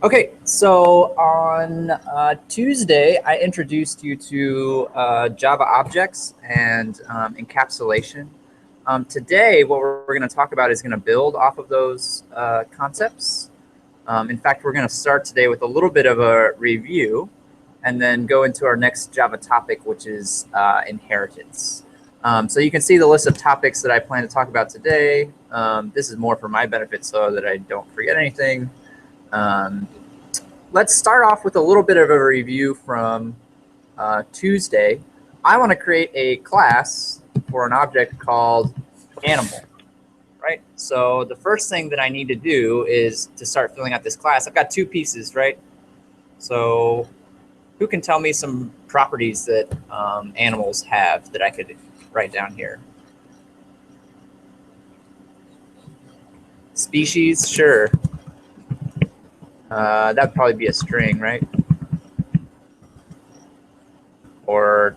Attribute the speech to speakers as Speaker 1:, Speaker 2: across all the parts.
Speaker 1: Okay, so on Tuesday, I introduced you to Java objects and encapsulation. Today, what we're going to talk about is going to build off of those concepts. In fact, we're going to start today with a little bit of a review and then go into our next Java topic, which is inheritance. So you can see the list of topics that I plan to talk about today. This is more for my benefit so that I don't forget anything. Let's start off with a little bit of a review from Tuesday. I want to create a class for an object called animal, right? So the first thing that I need to do is to start filling out this class. I've got two pieces, right? So who can tell me some properties that animals have that I could write down here? Species, sure. That'd probably be a string, right? Or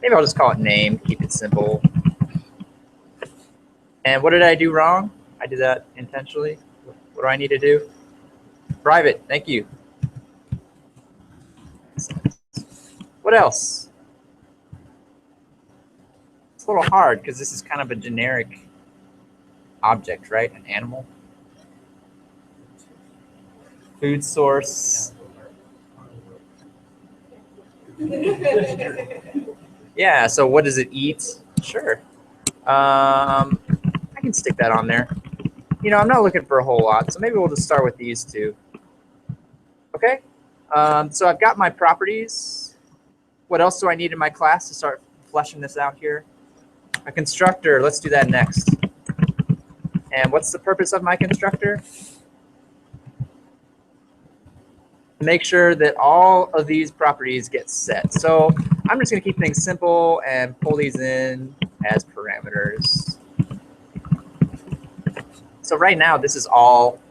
Speaker 1: maybe I'll just call it name, keep it simple. And what did I do wrong? I did that intentionally. What do I need to do? Private, thank you. What else? It's a little hard because this is kind of a generic object, right? An animal. Food source. Yeah, so what does it eat? Sure. I can stick that on there. You know, I'm not looking for a whole lot, so maybe we'll just start with these two. Okay, so I've got my properties. What else do I need in my class to start fleshing this out here? A constructor, let's do that next. And what's the purpose of my constructor? Make sure that all of these properties get set. So I'm just going to keep things simple and pull these in as parameters. So right now, this is all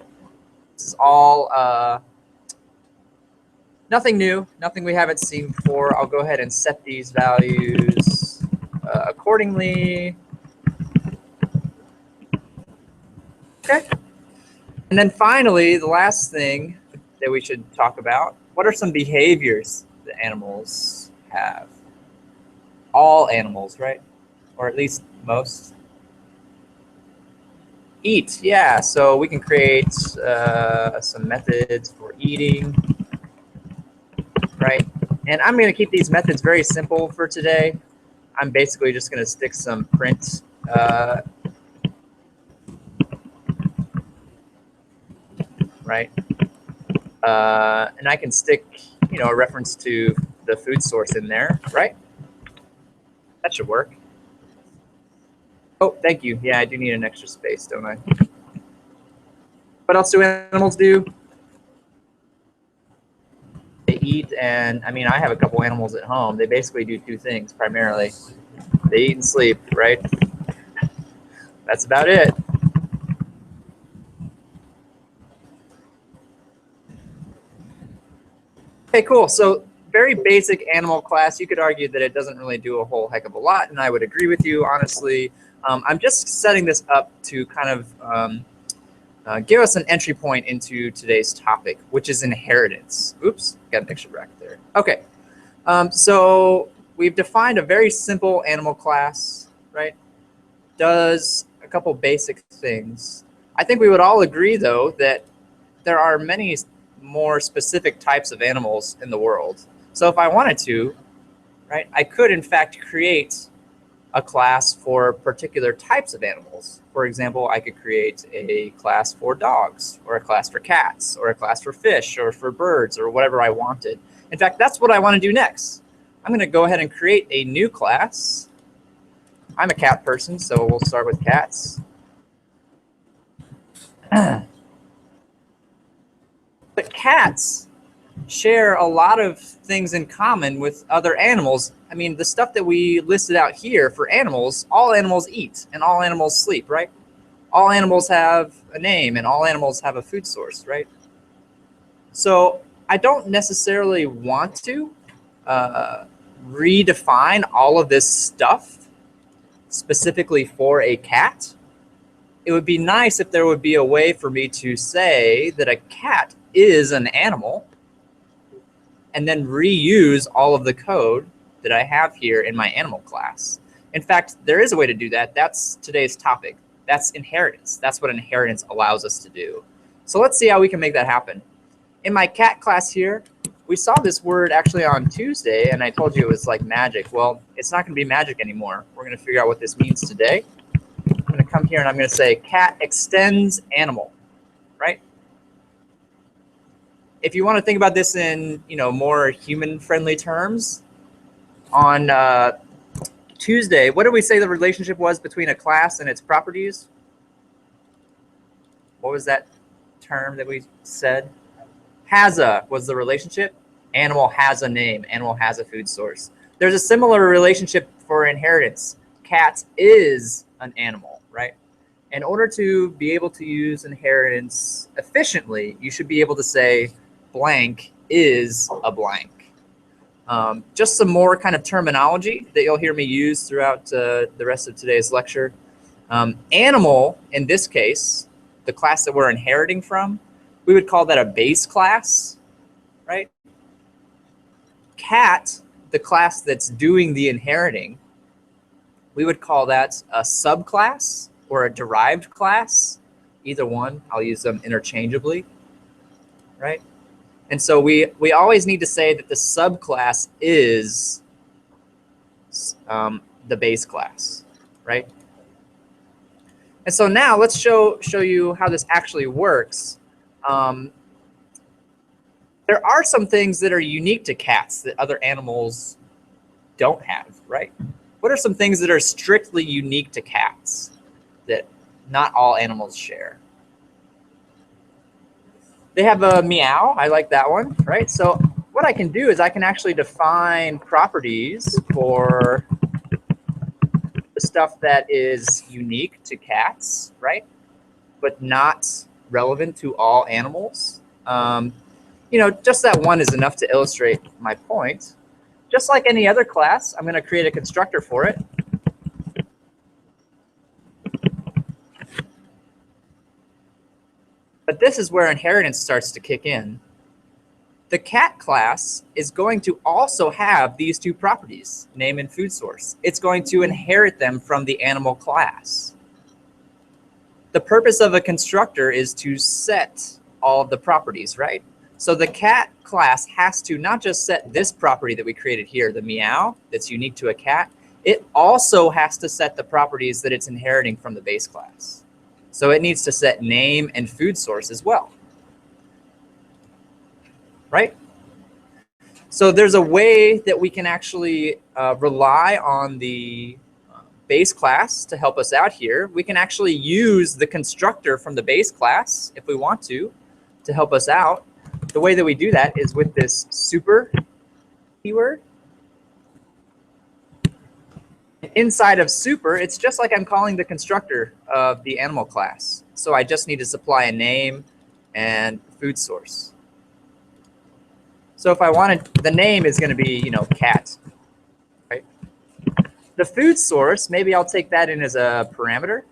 Speaker 1: nothing new, nothing we haven't seen before. I'll go ahead and set these values accordingly. Okay. And then finally, the last thing that we should talk about, what are some behaviors that animals have? All animals, right? Or at least most. Eat, yeah, so we can create some methods for eating, right? And I'm gonna keep these methods very simple for today. I'm basically just gonna stick some print right? And I can stick, you know, a reference to the food source in there, right? That should work. Oh, thank you. Yeah, I do need an extra space, don't I? What else do animals do? They eat, and I mean, I have a couple animals at home. They basically do two things primarily. They eat and sleep, right? That's about it. Okay, cool. So very basic animal class. You could argue that it doesn't really do a whole heck of a lot, and I would agree with you, honestly. I'm just setting this up to kind of give us an entry point into today's topic, which is inheritance. Oops, got an extra bracket there. Okay, so we've defined a very simple animal class, right? Does a couple basic things. I think we would all agree, though, that there are many more specific types of animals in the world. So if I wanted to, right, I could in fact create a class for particular types of animals. For example, I could create a class for dogs, or a class for cats, or a class for fish, or for birds, or whatever I wanted. In fact, that's what I want to do next. I'm going to go ahead and create a new class. I'm a cat person, so we'll start with cats. But cats share a lot of things in common with other animals. I mean, the stuff that we listed out here for animals, all animals eat and all animals sleep, right? All animals have a name and all animals have a food source, right? So I don't necessarily want to redefine all of this stuff specifically for a cat. It would be nice if there would be a way for me to say that a cat is an animal, and then reuse all of the code that I have here in my animal class. In fact, there is a way to do that. That's today's topic. That's inheritance. That's what inheritance allows us to do. So let's see how we can make that happen. In my cat class here, we saw this word actually on Tuesday, and I told you it was like magic. Well, it's not going to be magic anymore. We're going to figure out what this means today. I'm going to come here and I'm going to say cat extends animal, right? If you want to think about this in more human-friendly terms, on Tuesday, what did we say the relationship was between a class and its properties? What was that term that we said? Has a was the relationship. Animal has a name. Animal has a food source. There's a similar relationship for inheritance. Cat is an animal, right? In order to be able to use inheritance efficiently, you should be able to say blank is a blank. Just some more kind of terminology that you'll hear me use throughout the rest of today's lecture. Animal, in this case, the class that we're inheriting from, we would call that a base class, right? Cat, the class that's doing the inheriting, we would call that a subclass or a derived class. Either one, I'll use them interchangeably, right? And so we always need to say that the subclass is the base class, right? And so now let's show you how this actually works. There are some things that are unique to cats that other animals don't have, right? What are some things that are strictly unique to cats that not all animals share? They have a meow. I like that one, right? So what I can do is I can actually define properties for the stuff that is unique to cats, right? But not relevant to all animals. Just that one is enough to illustrate my point. Just like any other class, I'm going to create a constructor for it. But this is where inheritance starts to kick in. The cat class is going to also have these two properties, name and food source. It's going to inherit them from the animal class. The purpose of a constructor is to set all of the properties, right? So the cat class has to not just set this property that we created here, the meow, that's unique to a cat. It also has to set the properties that it's inheriting from the base class. So it needs to set name and food source as well, right? So there's a way that we can actually rely on the base class to help us out here. We can actually use the constructor from the base class if we want to help us out. The way that we do that is with this super keyword. Inside of super, it's just like I'm calling the constructor of the animal class. So I just need to supply a name and food source. So if I wanted, the name is going to be, cat, right? The food source, maybe I'll take that in as a parameter.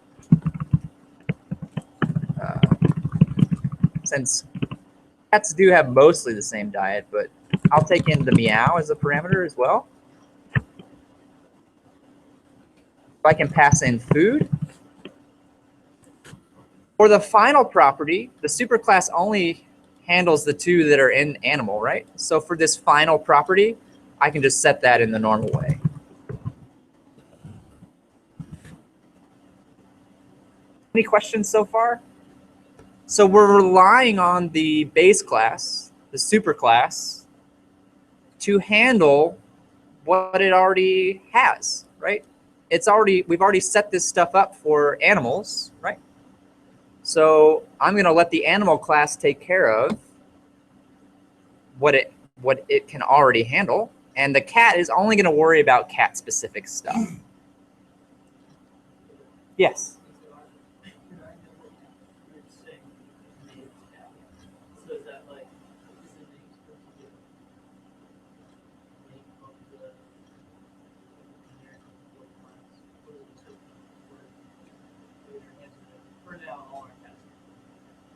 Speaker 1: Since cats do have mostly the same diet, but I'll take in the meow as a parameter as well. I can pass in food. For the final property, the superclass only handles the two that are in animal, right? So for this final property, I can just set that in the normal way. Any questions so far? So we're relying on the base class, the superclass, to handle what it already has, right? We've already set this stuff up for animals, right? So I'm going to let the animal class take care of what it can already handle, and the cat is only going to worry about cat-specific stuff. Yes.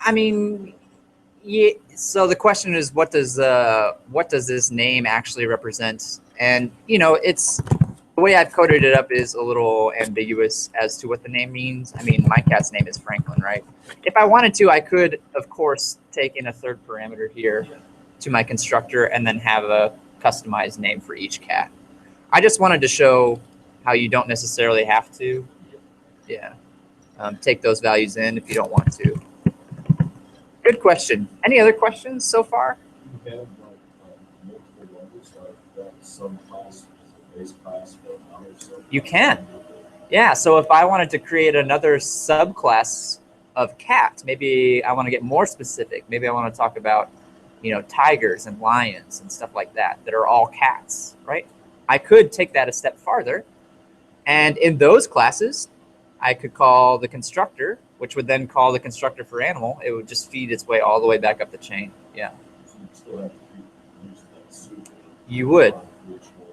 Speaker 1: I mean, Yeah, so the question is, what does this name actually represent? And it's the way I've coded it up is a little ambiguous as to what the name means. I mean, my cat's name is Franklin, right? If I wanted to, I could, of course, take in a third parameter here to my constructor and then have a customized name for each cat. I just wanted to show how you don't necessarily have to, yeah, take those values in if you don't want to. Good question. Any other questions so far?
Speaker 2: You have multiple levels, that subclass, base class, or another subclass.
Speaker 1: You can. Yeah, so if I wanted to create another subclass of cat, maybe I want to get more specific. Maybe I want to talk about, tigers and lions and stuff like that are all cats, right? I could take that a step farther. And in those classes, I could call the constructor, which would then call the constructor for animal. It would just feed its way all the way back up the chain. Yeah.
Speaker 2: So you still have to use that super.
Speaker 1: You would.
Speaker 2: Which will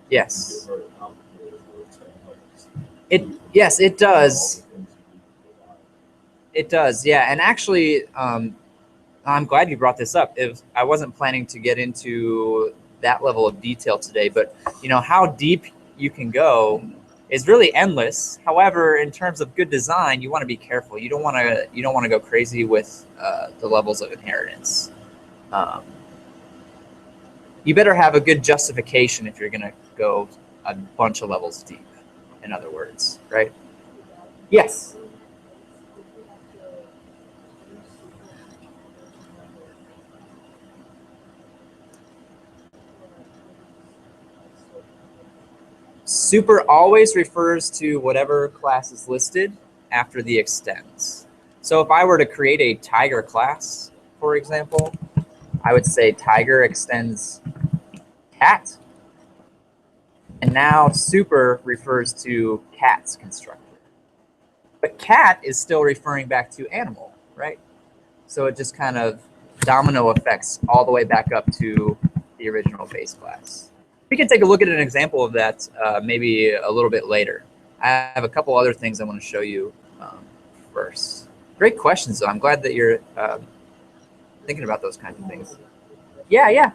Speaker 1: Yes.
Speaker 2: get very complicated where it's kind of like
Speaker 1: Yes, it does.
Speaker 2: all the things you need to provide.
Speaker 1: It does, yeah. And actually, I'm glad you brought this up. If I wasn't planning to get into that level of detail today, but how deep you can go is really endless. However, in terms of good design, you want to be careful. You don't want to go crazy with the levels of inheritance. You better have a good justification if you're going to go a bunch of levels deep. In other words, right? Yes. Super always refers to whatever class is listed after the extends. So if I were to create a tiger class, for example, I would say tiger extends cat. And now super refers to cat's constructor. But cat is still referring back to animal, right? So it just kind of domino effects all the way back up to the original base class. We can take a look at an example of that maybe a little bit later. I have a couple other things I want to show you first. Great questions, though. I'm glad that you're thinking about those kinds of things. Yeah, yeah.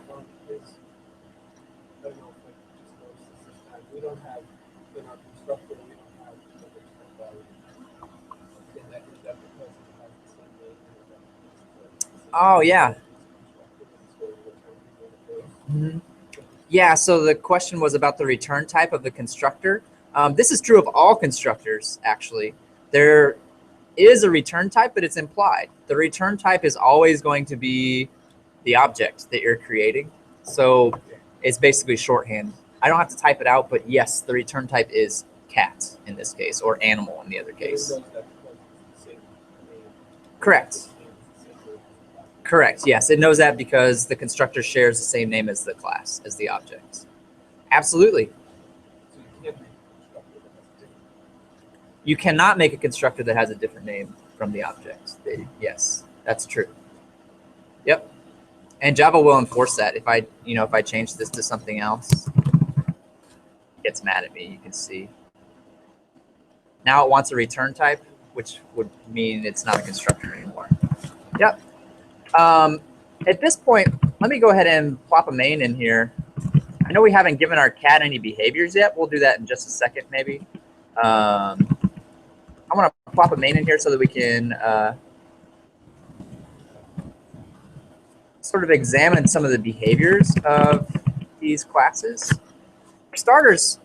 Speaker 1: Oh, yeah. Mm-hmm. Yeah, so the question was about the return type of the constructor. This is true of all constructors, actually. There is a return type, but it's implied. The return type is always going to be the object that you're creating. So it's basically shorthand. I don't have to type it out, but yes, the return type is cat in this case, or animal in the other case. Correct. Correct, yes. It knows that because the constructor shares the same name as the class, as the object. Absolutely. You cannot make a constructor that has a different name from the object. Yes, that's true. Yep. And Java will enforce that. If I change this to something else, it gets mad at me, you can see. Now it wants a return type, which would mean it's not a constructor anymore. Yep. At this point, let me go ahead and plop a main in here. I know we haven't given our cat any behaviors yet. We'll do that in just a second, maybe. I want to plop a main in here so that we can sort of examine some of the behaviors of these classes. For starters,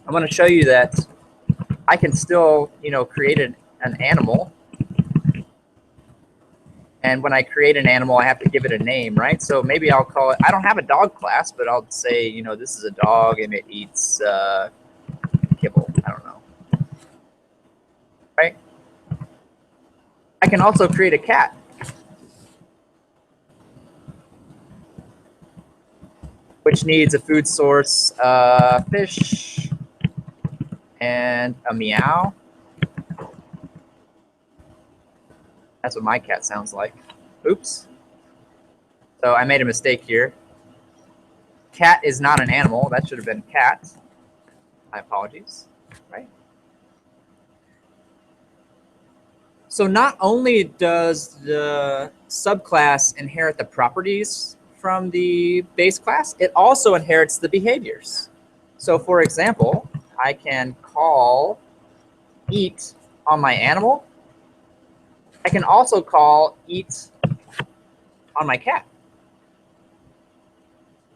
Speaker 1: I want to show you that I can still, create an animal. And when I create an animal, I have to give it a name, right? So maybe I'll call it, I don't have a dog class, but I'll say, this is a dog and it eats kibble. I don't know. Right? I can also create a cat. Which needs a food source, fish, and a meow. That's what my cat sounds like. Oops. So I made a mistake here. Cat is not an animal. That should have been cat. My apologies. Right? So not only does the subclass inherit the properties from the base class, it also inherits the behaviors. So for example, I can call eat on my animal. I can also call eat on my cat.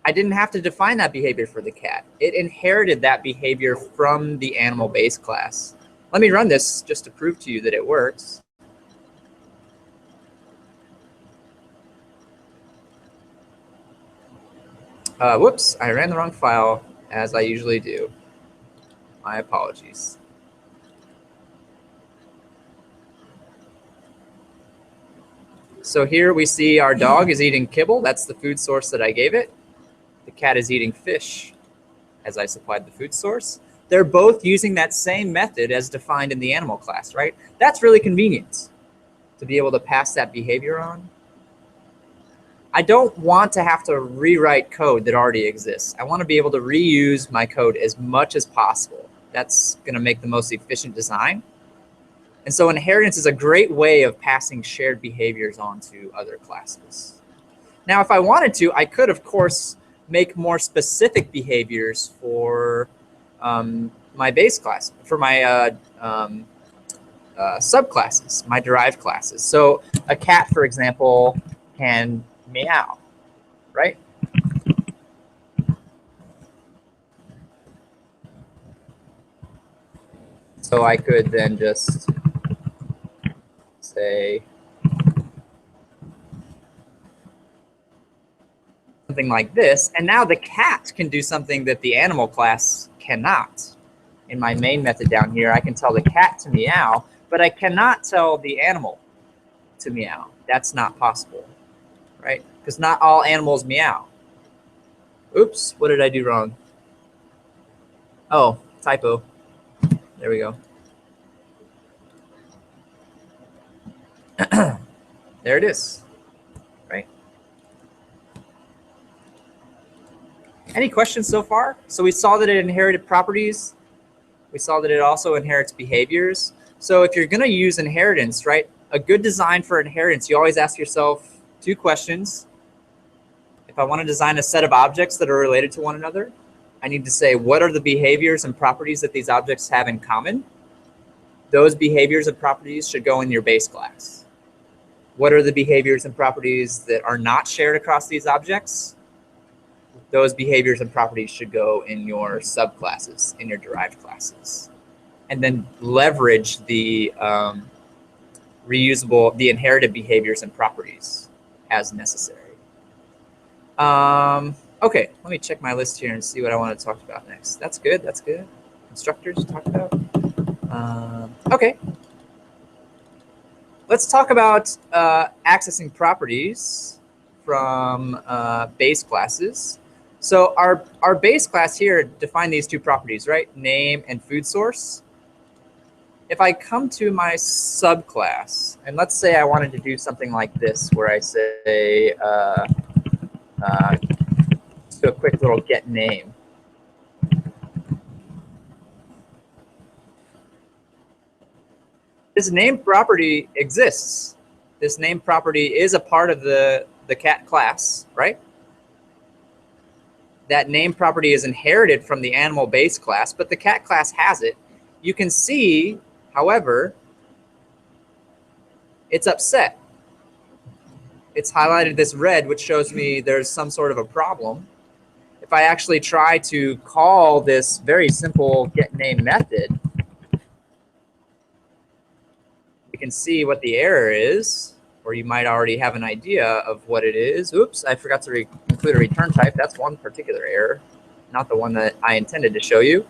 Speaker 1: I didn't have to define that behavior for the cat. It inherited that behavior from the animal base class. Let me run this just to prove to you that it works. Whoops, I ran the wrong file, as I usually do. My apologies. So here we see our dog is eating kibble. That's the food source that I gave it. The cat is eating fish, as I supplied the food source. They're both using that same method as defined in the animal class, right? That's really convenient to be able to pass that behavior on. I don't want to have to rewrite code that already exists. I want to be able to reuse my code as much as possible. That's going to make the most efficient design. And so inheritance is a great way of passing shared behaviors on to other classes. Now, if I wanted to, I could, of course, make more specific behaviors for my base class, for my subclasses, my derived classes. So a cat, for example, can meow, right? So I could then just say something like this, and now the cat can do something that the animal class cannot. In my main method down here, I can tell the cat to meow, but I cannot tell the animal to meow. That's not possible, right? Because not all animals meow. Oops, what did I do wrong? Oh, typo. There we go. There it is, right? Any questions so far? So we saw that it inherited properties. We saw that it also inherits behaviors. So if you're going to use inheritance, right, a good design for inheritance, you always ask yourself two questions. If I want to design a set of objects that are related to one another, I need to say, what are the behaviors and properties that these objects have in common? Those behaviors and properties should go in your base class. What are the behaviors and properties that are not shared across these objects? Those behaviors and properties should go in your subclasses, in your derived classes. And then leverage the reusable, the inherited behaviors and properties as necessary. Okay, let me check my list here and see what I want to talk about next. That's good, that's good. Constructors talk about. Okay. Let's talk about accessing properties from base classes. So our base class here define these two properties, right? Name and food source. If I come to my subclass, and let's say I wanted to do something like this, where I say, do a quick little get name. This name property exists. This name property is a part of the cat class, right? That name property is inherited from the animal base class, but the cat class has it. You can see, however, it's upset. It's highlighted this red, which shows me there's some sort of a problem. If I actually try to call this very simple get name method, you can see what the error is, or you might already have an idea of what it is. Oops, I forgot to include a return type. That's one particular error, not the one that I intended to show you.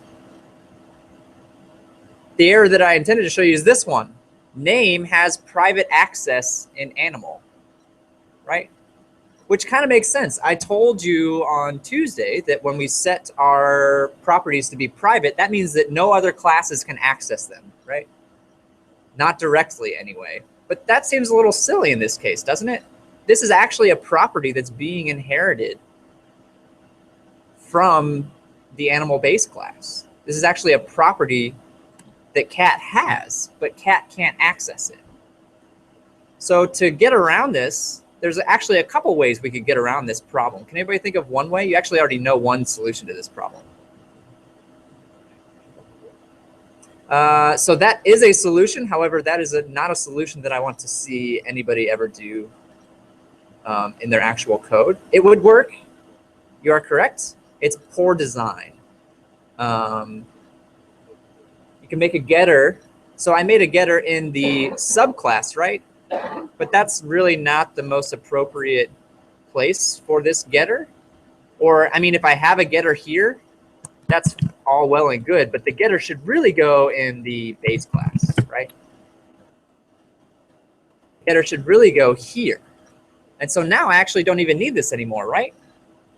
Speaker 1: The error that I intended to show you is this one. Name has private access in animal, right? Which kind of makes sense. I told you on Tuesday that when we set our properties to be private, that means that no other classes can access them, right? Not directly anyway. But that seems a little silly in this case, doesn't it? This is actually a property that's being inherited from the animal base class. This is actually a property that cat has, but cat can't access it. So to get around this, there's actually a couple ways we could get around this problem. Can anybody think of one way? You actually already know one solution to this problem. So that is a solution. However, that is not a solution that I want to see anybody ever do in their actual code. It would work. You are correct. It's poor design. You can make a getter. So I made a getter in the subclass, right? But that's really not the most appropriate place for this getter. Or, I mean, if I have a getter here, that's all well and good, but the getter should really go in the base class, right? Getter should really go here. And so now I actually don't even need this anymore, right?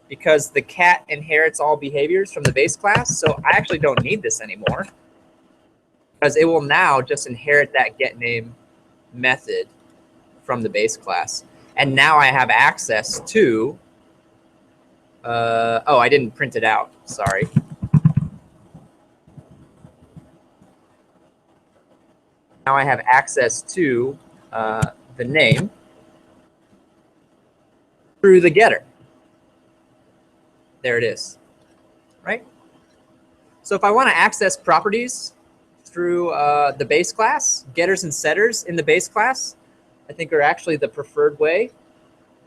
Speaker 1: Because the cat inherits all behaviors from the base class, so I actually don't need this anymore. Because it will now just inherit that getName method from the base class. And now I have access to, oh, I didn't print it out, sorry. Now I have access to the name through the getter. There it is, right? So if I want to access properties through the base class, getters and setters in the base class, I think are actually the preferred way.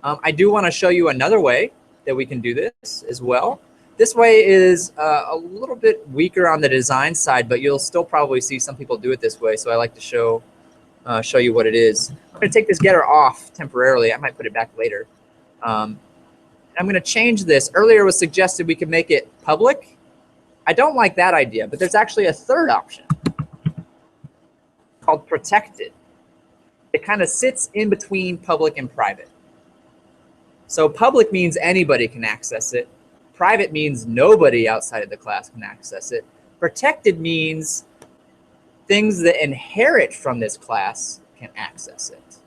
Speaker 1: I do want to show you another way that we can do this as well. This way is a little bit weaker on the design side, but you'll still probably see some people do it this way. So I like to show you what it is. I'm going to take this getter off temporarily. I might put it back later. I'm going to change this. Earlier it was suggested we could make it public. I don't like that idea, but there's actually a third option called protected. It kind of sits in between public and private. So public means anybody can access it. Private means nobody outside of the class can access it. Protected means things that inherit from this class can access it.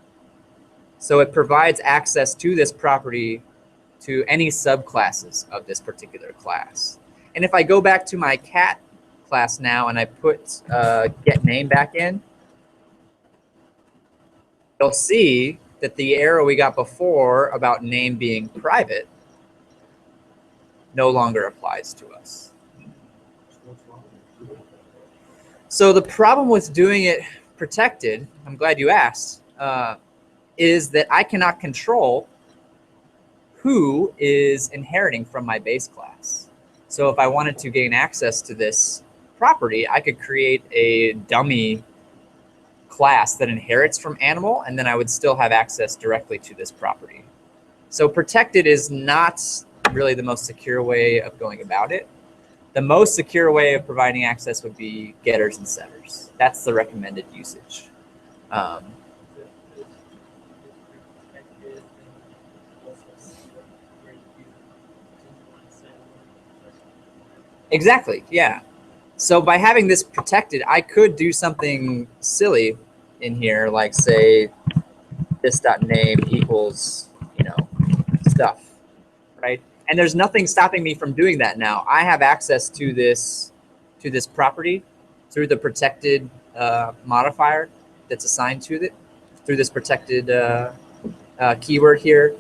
Speaker 1: So it provides access to this property to any subclasses of this particular class. And if I go back to my cat class now and I put getName back in, you'll see that the arrow we got before about name being private no longer applies to us. So the problem with doing it protected, I'm glad you asked, is that I cannot control who is inheriting from my base class. So if I wanted to gain access to this property, I could create a dummy class that inherits from animal, and then I would still have access directly to this property. So protected is not really the most secure way of going about it. The most secure way of providing access would be getters and setters. That's the recommended usage. Exactly, yeah. So by having this protected, I could do something silly in here, like say this.name equals, stuff, right? And there's nothing stopping me from doing that now. I have access to this property through the protected modifier that's assigned to it, through this protected keyword here.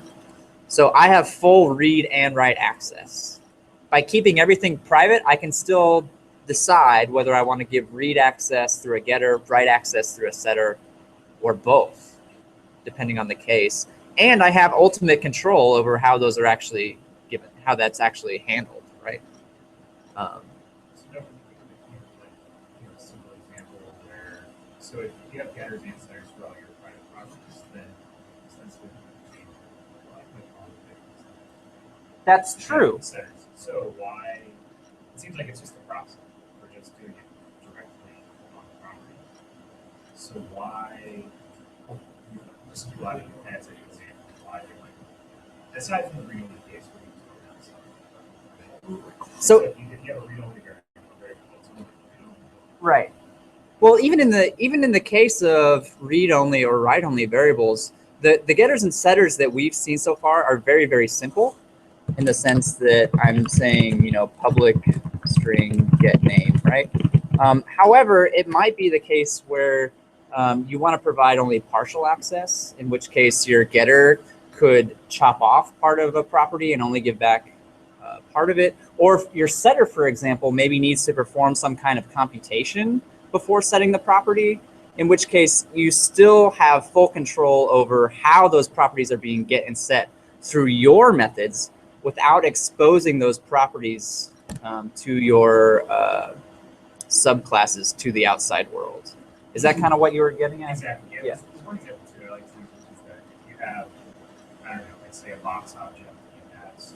Speaker 1: So I have full read and write access. By keeping everything private, I can still decide whether I want to give read access through a getter, write access through a setter, or both, depending on the case. And I have ultimate control over how those are actually given, how that's actually handled, right?
Speaker 3: Simple example where, so if you have getters and setters for all your private processes, then essentially change
Speaker 1: That's true.
Speaker 3: So why? It seems like it's just a process. We're just doing it directly on the property. So why? Just go out and as an example, why they like aside from the read-only case where you
Speaker 1: So
Speaker 3: if you have a read-only variable,
Speaker 1: right. Well, even in the case of read-only or write-only variables, the getters and setters that we've seen so far are very, very simple, in the sense that I'm saying, public string getName, right? However, it might be the case where you want to provide only partial access, in which case your getter could chop off part of a property and only give back part of it. Or if your setter, for example, maybe needs to perform some kind of computation before setting the property, in which case you still have full control over how those properties are being get and set through your methods without exposing those properties to your subclasses to the outside world. Is that kind of what you were getting at?
Speaker 3: Exactly. Yeah.
Speaker 1: Yeah.
Speaker 3: There's one example too I like to use, which is that if you have, I don't know, let's say a box object that has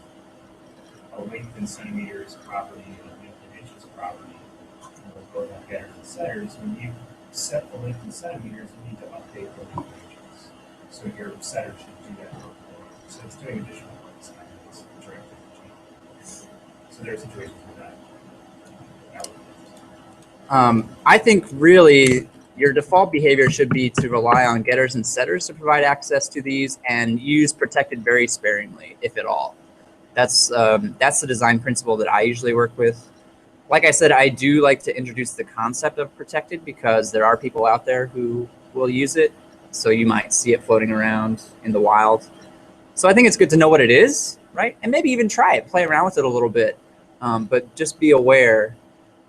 Speaker 3: a length in centimeters property and a length in inches property, and those both have getters and setters. When you set the length in centimeters, you need to update the length in inches. So your setter should do that work for you. So it's doing additional work inside of this directly. So there are situations where that would be interesting.
Speaker 1: I think really your default behavior should be to rely on getters and setters to provide access to these, and use protected very sparingly, if at all. That's the design principle that I usually work with. Like I said, I do like to introduce the concept of protected because there are people out there who will use it. So you might see it floating around in the wild. So I think it's good to know what it is, right? And maybe even try it, play around with it a little bit. But just be aware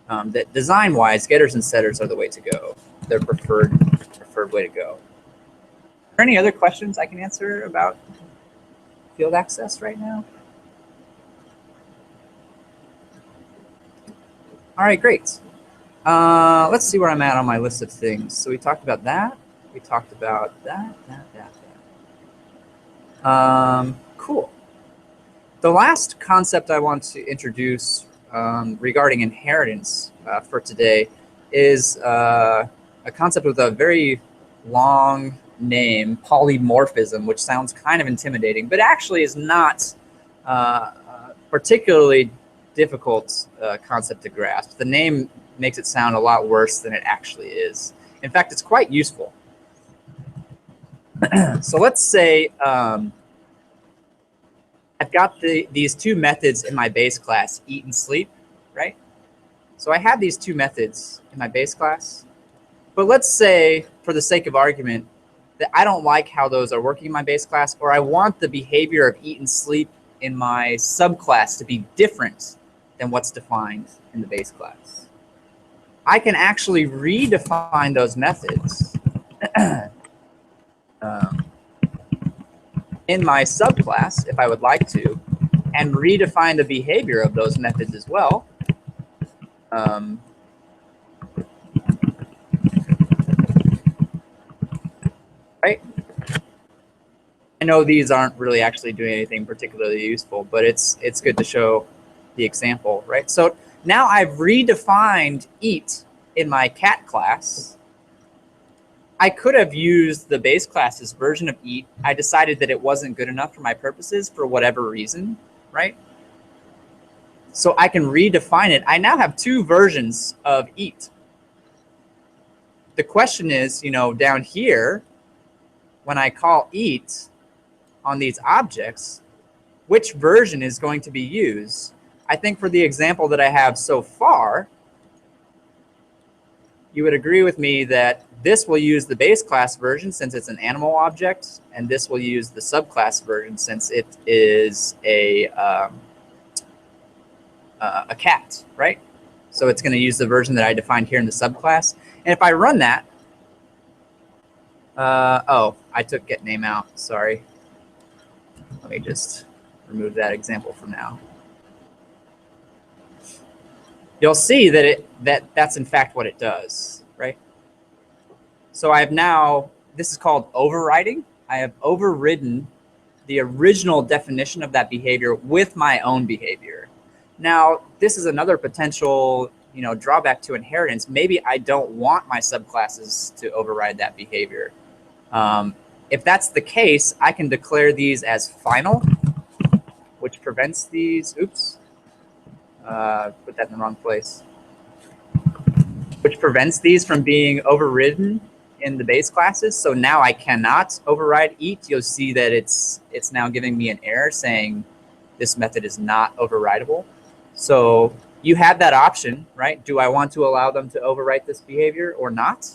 Speaker 1: that design-wise, getters and setters are the way to go. They're preferred way to go. Are there any other questions I can answer about field access right now? All right, great. Let's see where I'm at on my list of things. So we talked about that. We talked about that. Cool. The last concept I want to introduce regarding inheritance for today is a concept with a very long name, polymorphism, which sounds kind of intimidating, but actually is not particularly difficult concept to grasp. The name makes it sound a lot worse than it actually is. In fact, it's quite useful. So let's say I've got these two methods in my base class, eat and sleep, right? So I have these two methods in my base class. But let's say, for the sake of argument, that I don't like how those are working in my base class, or I want the behavior of eat and sleep in my subclass to be different than what's defined in the base class. I can actually redefine those methods in my subclass, if I would like to, and redefine the behavior of those methods as well. Right? I know these aren't really actually doing anything particularly useful, but it's good to show the example, right? So now I've redefined eat in my cat class. I could have used the base class's version of eat. I decided that it wasn't good enough for my purposes for whatever reason, right? So I can redefine it. I now have two versions of eat. The question is, down here, when I call eat on these objects, which version is going to be used? I think for the example that I have so far, you would agree with me that this will use the base class version since it's an animal object, and this will use the subclass version since it is a cat, right? So it's going to use the version that I defined here in the subclass. And if I run that, oh, I took get name out, sorry. Let me just remove that example from now. You'll see that that's in fact what it does, right? So I have now, this is called overriding. I have overridden the original definition of that behavior with my own behavior. Now, this is another potential, drawback to inheritance. Maybe I don't want my subclasses to override that behavior. If that's the case, I can declare these as final, which prevents these, oops, put that in the wrong place, which prevents these from being overridden in the base classes. So now I cannot override eat. You'll see that it's now giving me an error saying this method is not overridable. So you have that option, right? Do I want to allow them to overwrite this behavior or not?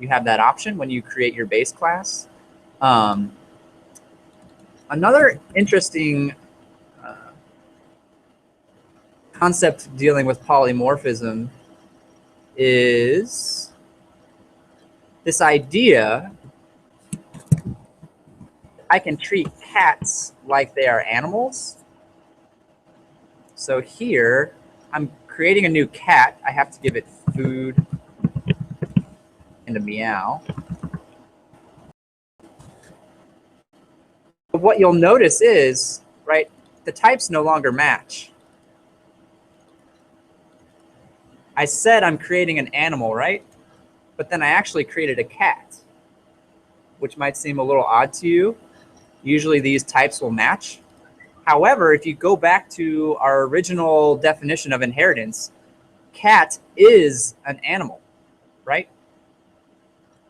Speaker 1: You have that option when you create your base class. Another interesting concept dealing with polymorphism is this idea I can treat cats like they are animals. So here, I'm creating a new cat. I have to give it food and a meow. But what you'll notice is, right, the types no longer match. I said I'm creating an animal, right? But then I actually created a cat, which might seem a little odd to you. Usually these types will match. However, if you go back to our original definition of inheritance, cat is an animal, right?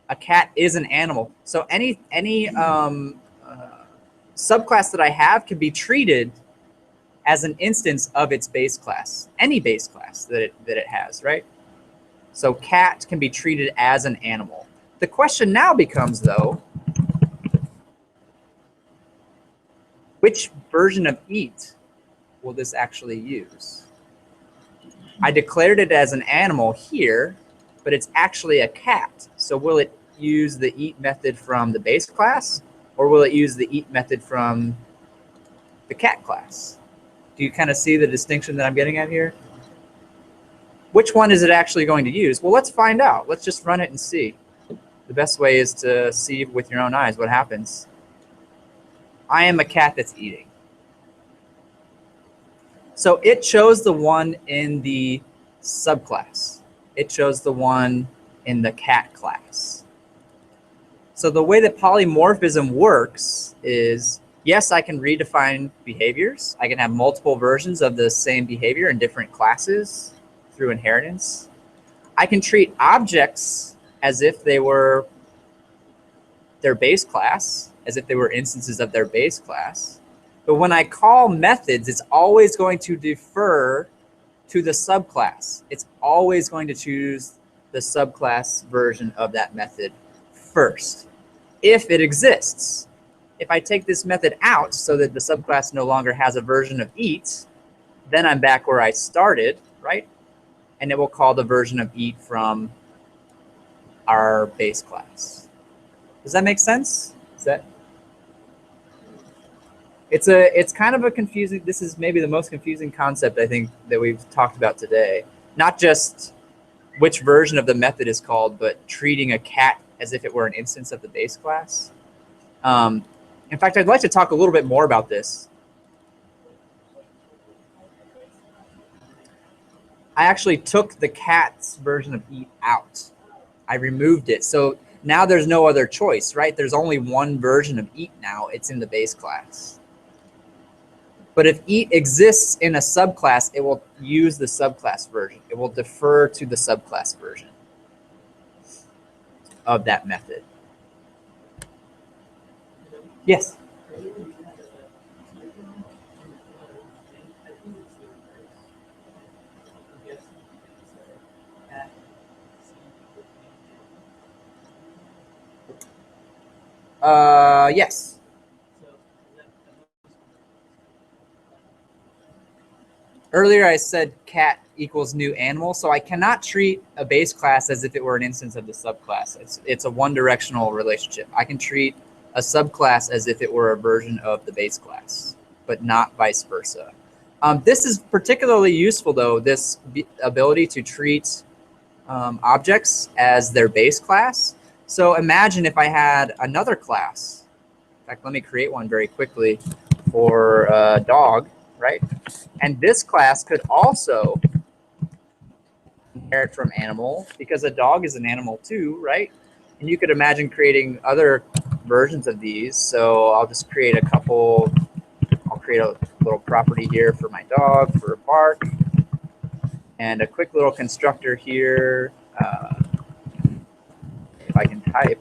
Speaker 1: A cat is an animal. So any subclass that I have can be treated as an instance of its base class, any base class that it has, right? So cat can be treated as an animal. The question now becomes, though, which version of eat will this actually use? I declared it as an animal here, but it's actually a cat. So will it use the eat method from the base class, or will it use the eat method from the cat class? Do you kind of see the distinction that I'm getting at here? Which one is it actually going to use? Well, let's find out. Let's just run it and see. The best way is to see with your own eyes what happens. I am a cat that's eating. So it chose the one in the subclass. It chose the one in the cat class. So the way that polymorphism works is, yes, I can redefine behaviors. I can have multiple versions of the same behavior in different classes through inheritance. I can treat objects as if they were their base class, as if they were instances of their base class. But when I call methods, it's always going to defer to the subclass. It's always going to choose the subclass version of that method first, if it exists. If I take this method out so that the subclass no longer has a version of eat, then I'm back where I started, right? And it will call the version of eat from our base class. Does that make sense? Is that? It's kind of a confusing, this is maybe the most confusing concept I think that we've talked about today. Not just which version of the method is called, but treating a cat as if it were an instance of the base class. In fact, I'd like to talk a little bit more about this. I actually took the cat's version of eat out. I removed it. So now there's no other choice, right? There's only one version of eat now. It's in the base class. But if eat exists in a subclass, it will use the subclass version. It will defer to the subclass version of that method. Yes? Yes. Earlier I said cat equals new animal, so I cannot treat a base class as if it were an instance of the subclass. It's a one-directional relationship. I can treat a subclass as if it were a version of the base class, but not vice versa. This is particularly useful, though, this ability to treat objects as their base class. So imagine if I had another class. In fact, let me create one very quickly for dog, right? And this class could also inherit from animal, because a dog is an animal too, right? And you could imagine creating other versions of these. So I'll just create a couple. I'll create a little property here for my dog for a bark, and a quick little constructor here. If I can type.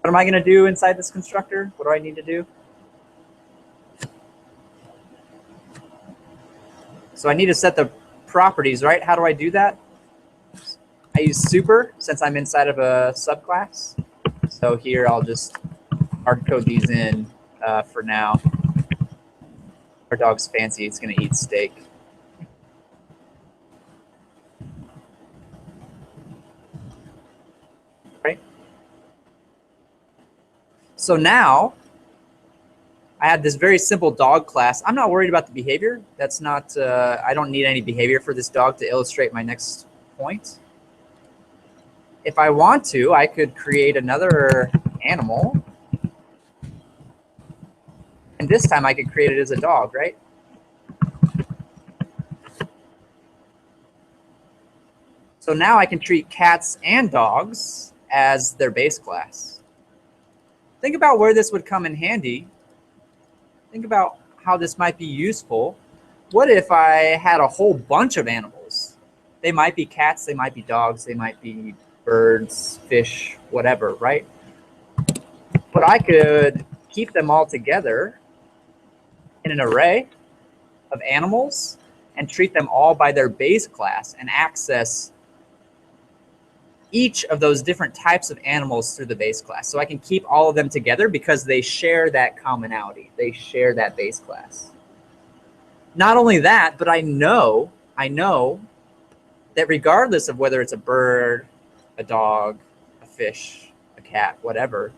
Speaker 1: What am I going to do inside this constructor? What do I need to do? So I need to set the properties, right? How do I do that? I use super since I'm inside of a subclass. So here I'll just hard code these in for now. Our dog's fancy, it's gonna eat steak. Right? So now I have this very simple dog class. I'm not worried about the behavior. That's not, I don't need any behavior for this dog to illustrate my next point. If I want to, I could create another animal. And this time I could create it as a dog, right? So now I can treat cats and dogs as their base class. Think about where this would come in handy. Think about how this might be useful. What if I had a whole bunch of animals? They might be cats, they might be dogs, they might be birds, fish, whatever, right? But I could keep them all together in an array of animals and treat them all by their base class and access each of those different types of animals through the base class. So I can keep all of them together because they share that commonality. They share that base class. Not only that, but I know that regardless of whether it's a bird, a dog, a fish, a cat, whatever,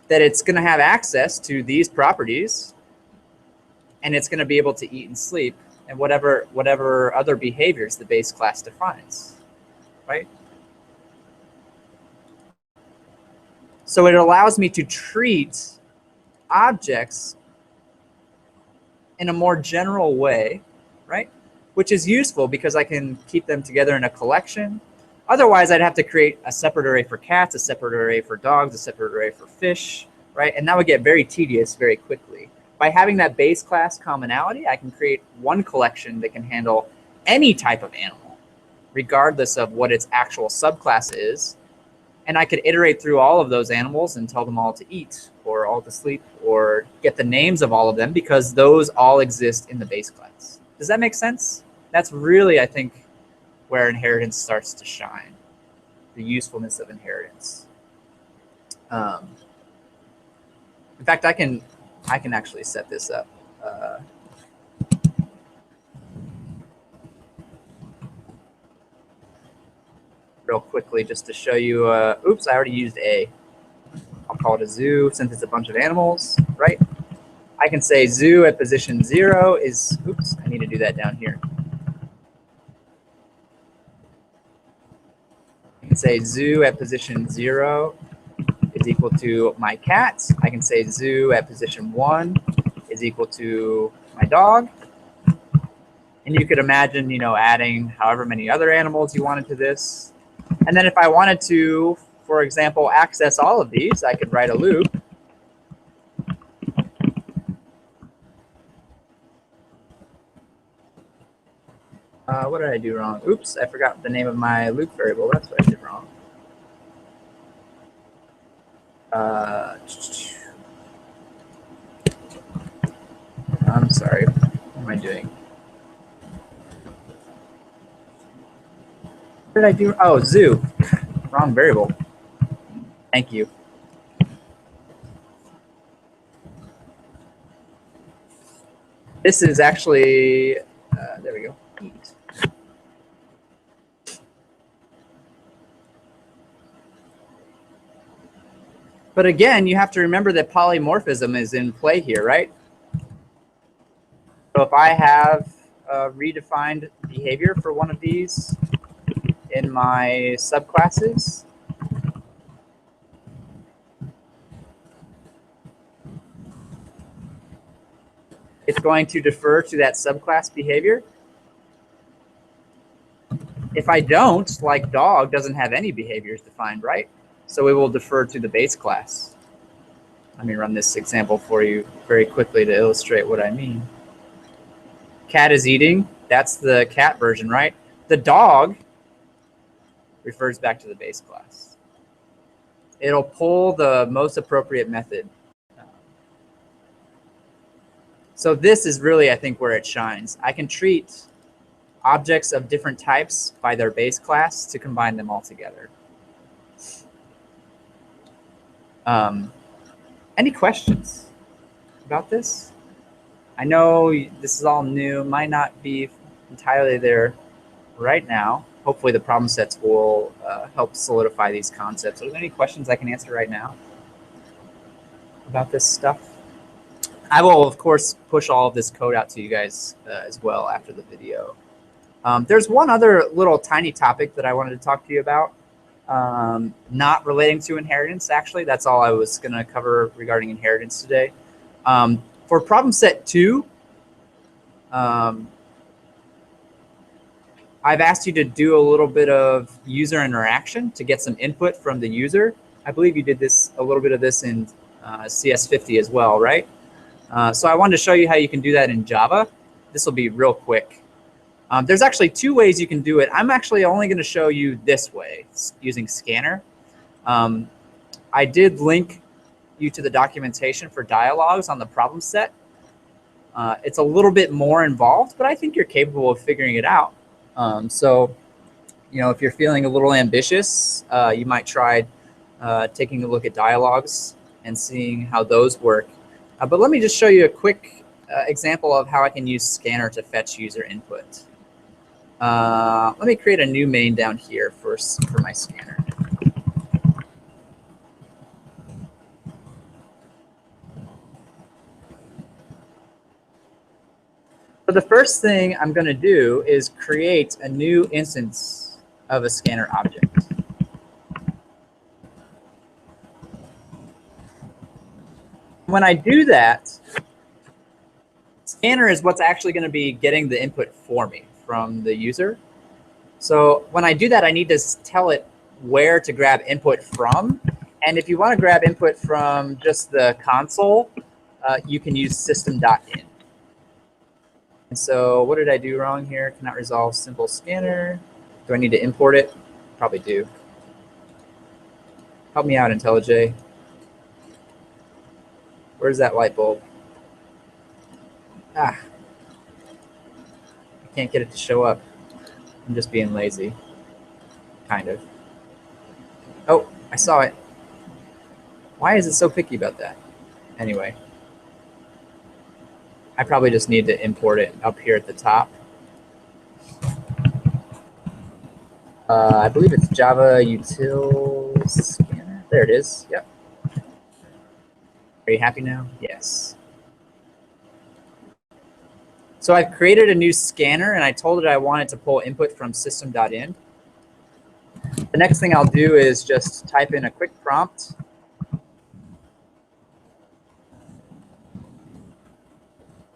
Speaker 1: that it's going to have access to these properties and it's going to be able to eat and sleep and whatever other behaviors the base class defines, right? So it allows me to treat objects in a more general way, right? Which is useful because I can keep them together in a collection. Otherwise, I'd have to create a separate array for cats, a separate array for dogs, a separate array for fish, right? And that would get very tedious very quickly. By having that base class commonality, I can create one collection that can handle any type of animal, regardless of what its actual subclass is. And I could iterate through all of those animals and tell them all to eat or all to sleep or get the names of all of them because those all exist in the base class. Does that make sense? That's really, I think, where inheritance starts to shine, the usefulness of inheritance. In fact, I can actually set this up. Real quickly just to show you, oops, I already used A. I'll call it a zoo since it's a bunch of animals, right? I can say zoo at position 0 is, oops, I need to do that down here. I can say zoo at position 0 is equal to my cat. I can say zoo at position 1 is equal to my dog. And you could imagine, you know, adding however many other animals you wanted to this. And then if I wanted to, for example, access all of these, I could write a loop. What did I do wrong? Oops, I forgot the name of my loop variable. That's what I did wrong. I'm sorry. What am I doing? What did I do? Oh, zoo. Wrong variable. Thank you. This is actually, there we go, eat. But again, you have to remember that polymorphism is in play here, right? So if I have a redefined behavior for one of these in my subclasses, it's going to defer to that subclass behavior. If I don't, like dog doesn't have any behaviors defined, right? So it will defer to the base class. Let me run this example for you very quickly to illustrate what I mean. Cat is eating. That's the cat version, right? The dog refers back to the base class. It'll pull the most appropriate method. So this is really, I think, where it shines. I can treat objects of different types by their base class to combine them all together. Any questions about this? I know this is all new, might not be entirely there right now. Hopefully the problem sets will help solidify these concepts. Are there any questions I can answer right now about this stuff? I will, of course, push all of this code out to you guys as well after the video. There's one other little tiny topic that I wanted to talk to you about, not relating to inheritance, actually. That's all I was going to cover regarding inheritance today. For problem set 2, I've asked you to do a little bit of user interaction to get some input from the user. I believe you did this a little bit of this in CS50 as well, right? So I wanted to show you how you can do that in Java. This will be real quick. There's actually 2 ways you can do it. I'm actually only going to show you this way, using Scanner. I did link you to the documentation for dialogues on the problem set. It's a little bit more involved, but I think you're capable of figuring it out. So, you know, if you're feeling a little ambitious, you might try taking a look at dialogues and seeing how those work. But let me just show you a quick example of how I can use Scanner to fetch user input. Let me create a new main down here for my scanner. So the first thing I'm going to do is create a new instance of a scanner object. When I do that, scanner is what's actually going to be getting the input for me from the user. So when I do that, I need to tell it where to grab input from. And if you want to grab input from just the console, you can use system.in. And so what did I do wrong here? Cannot resolve simple scanner. Do I need to import it? Probably do. Help me out, IntelliJ. Where's that light bulb? Ah. I can't get it to show up. I'm just being lazy. Kind of. Oh, I saw it. Why is it so picky about that? Anyway. I probably just need to import it up here at the top. I believe it's Java util scanner. There it is. Yep. Are you happy now? Yes. So I've created a new scanner, and I told it I wanted to pull input from system.in. The next thing I'll do is just type in a quick prompt.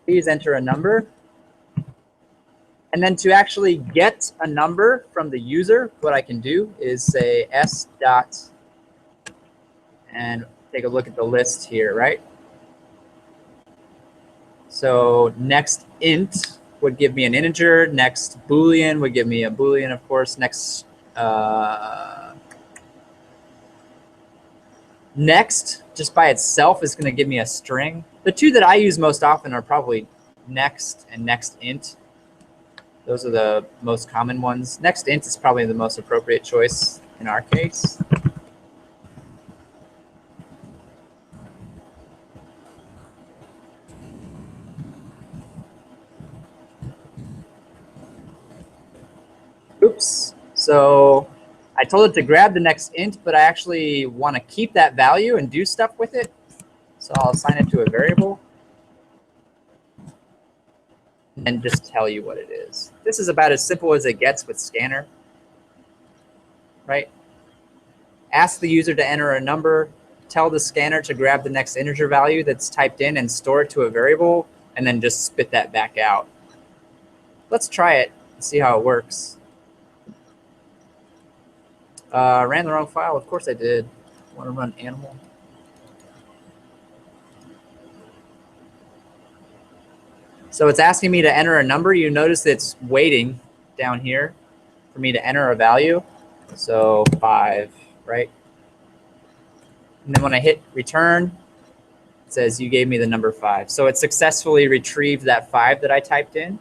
Speaker 1: Please enter a number. And then to actually get a number from the user, what I can do is say s dot, and take a look at the list here, right? So next int would give me an integer. Next Boolean would give me a Boolean, of course. Next, next, just by itself, is going to give me a string. The 2 that I use most often are probably next and next int. Those are the most common ones. Next int is probably the most appropriate choice in our case. Oops. So I told it to grab the next int, but I actually want to keep that value and do stuff with it. So I'll assign it to a variable and just tell you what it is. This is about as simple as it gets with Scanner, right? Ask the user to enter a number, tell the scanner to grab the next integer value that's typed in and store it to a variable, and then just spit that back out. Let's try it and see how it works. Ran the wrong file. Of course I did. Want to run animal. So it's asking me to enter a number. You notice it's waiting down here for me to enter a value. So 5, right? And then when I hit return, says you gave me the number 5. So it successfully retrieved that 5 that I typed in.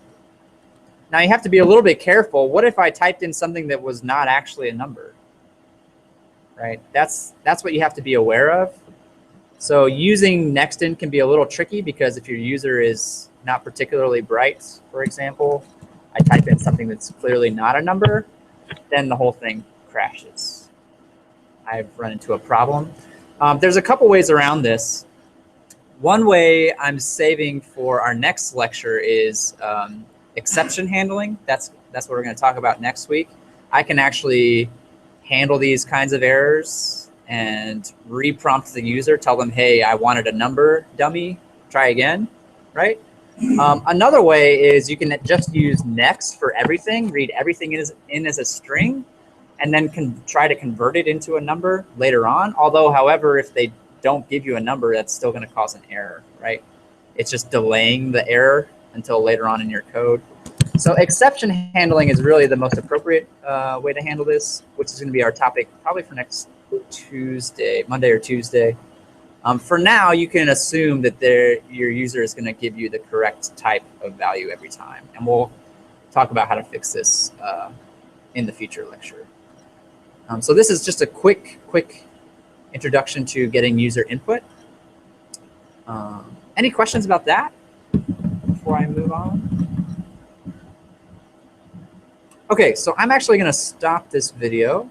Speaker 1: Now you have to be a little bit careful. What if I typed in something that was not actually a number? Right? That's what you have to be aware of. So using nextIn can be a little tricky because if your user is not particularly bright, for example, I type in something that's clearly not a number, then the whole thing crashes. I've run into a problem. There's a couple ways around this. One way I'm saving for our next lecture is exception handling. That's what we're going to talk about next week. I can actually handle these kinds of errors and re-prompt the user, tell them, hey, I wanted a number, dummy, try again, right? Another way is you can just use next for everything, read everything in as a string, and then try to convert it into a number later on. Although, however, if they don't give you a number, that's still going to cause an error, right? It's just delaying the error until later on in your code. So exception handling is really the most appropriate way to handle this, which is going to be our topic probably for next Tuesday, Monday or Tuesday. For now, you can assume that your user is going to give you the correct type of value every time. And we'll talk about how to fix this in the future lecture. So this is just a quick introduction to getting user input. Any questions about that before I move on? Okay, so I'm actually going to stop this video.